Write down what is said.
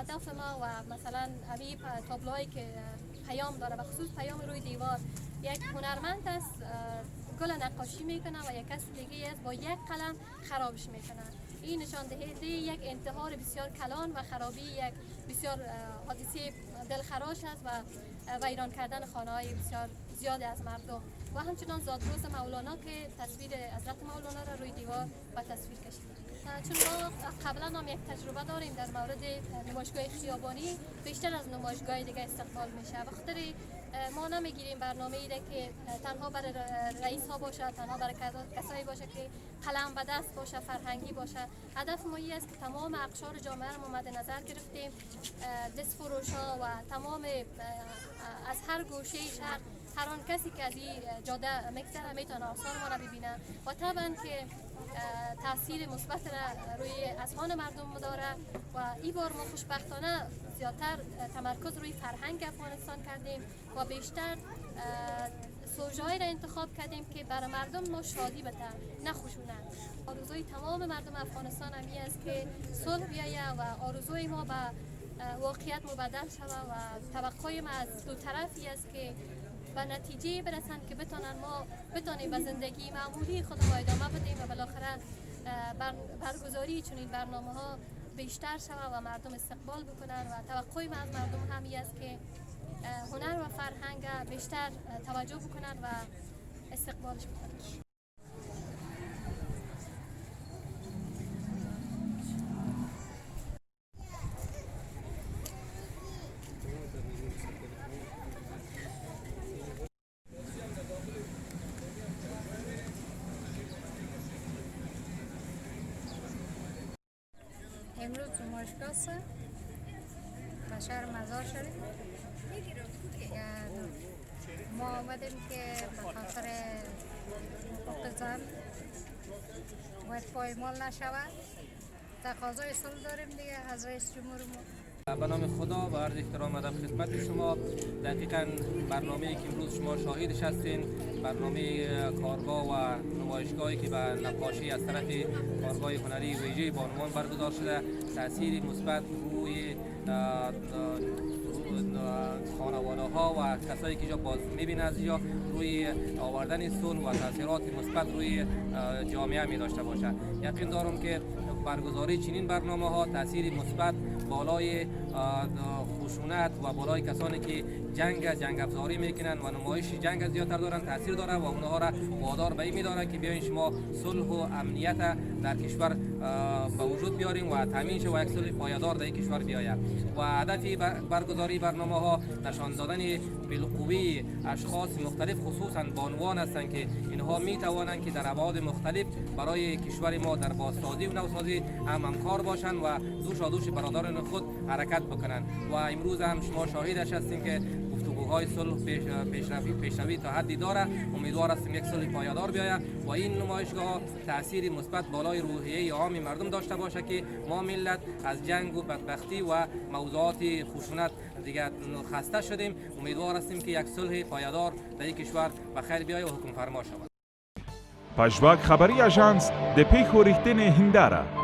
هدف ما و مثلا همین تابلوهایی که پیام داره و خصوص پیام روی دیوار، یک هنرمند است گل نقاشی میکنه و یک کس دیگه است با یک قلم خرابش میکنه. این نشان دهنده یک انتحار بسیار کلان و خرابی یک بسیار حادثه دلخراش است و ویران کردن خانه های بسیار زیاد از مردم و همچنان زادروز مولانا که تصویر حضرت مولانا را روی دیوار و تصویر کشیده. چون ما قبلا هم یک تجربه داریم در مورد نمایشگاه خیابانی بیشتر از نمایشگاه دیگه استقبال میشه. بخاطر ما نمیگیریم برنامه ایده که تنها برای رئیس ها باشه، تنها برای کسایی باشه که قلم به دست باشه، فرهنگی باشه. هدف ما است که تمام اقشار جامعه را مد نظر گرفتیم، دستفروش ها و تمام از هر گوشه شهر هر آن کسی که از این جاده میگذره میتونه آثار ما را ببینه و طبعا که تاثیر مثبت را روی اذهان مردم داره و این بار ما خوشبختانه زیادتر تمرکز روی فرهنگ افغانستان کردیم و بیشتر سوژه‌ای را انتخاب کردیم که برای مردم ما شادی بده نه خشونت. آرزوی تمام مردم افغانستان همی است که صلح بیاید و آرزوی ما به واقعیت مبدل شود و توقع ما از دو طرفی است که به نتیجه برسن که بتانیم به زندگی معمولی خود ما ادامه بدیم و بالاخره برگزاری چنین برنامه ها بیشتر شود و مردم استقبال بکنن و توقع ما از مردم همی است که هنر و فرهنگ بیشتر توجه بکنن و استقبالش بکنن. امروز نمایشگاه است و شهر مزار شریف. ما آمدیم که به خاطر حقوق زن باید پایمال نشود، تقاضای صلح داریم دیگه از رئیس جمهور ما. به نام خدا و عرض احترام ادب خدمت شما. دقیقاً برنامه‌ای که امروز شما شاهدش هستین، برنامه کارگاه و نمایشگاهی که به نقاشی از طرف کارگاه هنری ویژه بانوان برگزار شده، تأثیری مثبت روی خانواده ها و کسایی که اینجا باز میبینه از اینجا روی آوردن صلح و تاثیرات مثبت روی جامعه می داشته باشه. یقین دارم که برگزاری چنین برنامه ها تأثیری مثبت بالای خشونت و بالای کسانی که جنگ افزاری میکنن و نمایش جنگ زیادتر دارن تاثیر داره و اونها را وادار به این می‌داره که بیاین شما صلح و امنیت در کشور به وجود بیاریم و تامین شه و یک صلح پایدار در کشور بیاید. و هدف برگزاری برنامه ها نشان دادن بالقوه اشخاص مختلف خصوصا بانوان هستند که اینها می توانند که در ابعاد مختلف برای کشور ما در بازسازی و نوسازی همکار باشند و دوش برادران خود حرکت بکنند. و امروز هم شما شاهدش هستیم که گفتگوهای صلح پیشروی تا حدی داره. امیدوار هستیم یک صلح پایدار بیاید و این نمایشگاه تأثیری مثبت بالای روحیه عام مردم داشته باشه که ما ملت از جنگ و بدبختی و موضوعات خشونت دیگه خسته شدیم. امیدوار هستیم که یک صلح پایدار در این کشور به خیر بیاید و حکم فرما شود. پژواک خبری اژانس د پیښو ریښتینې هنداره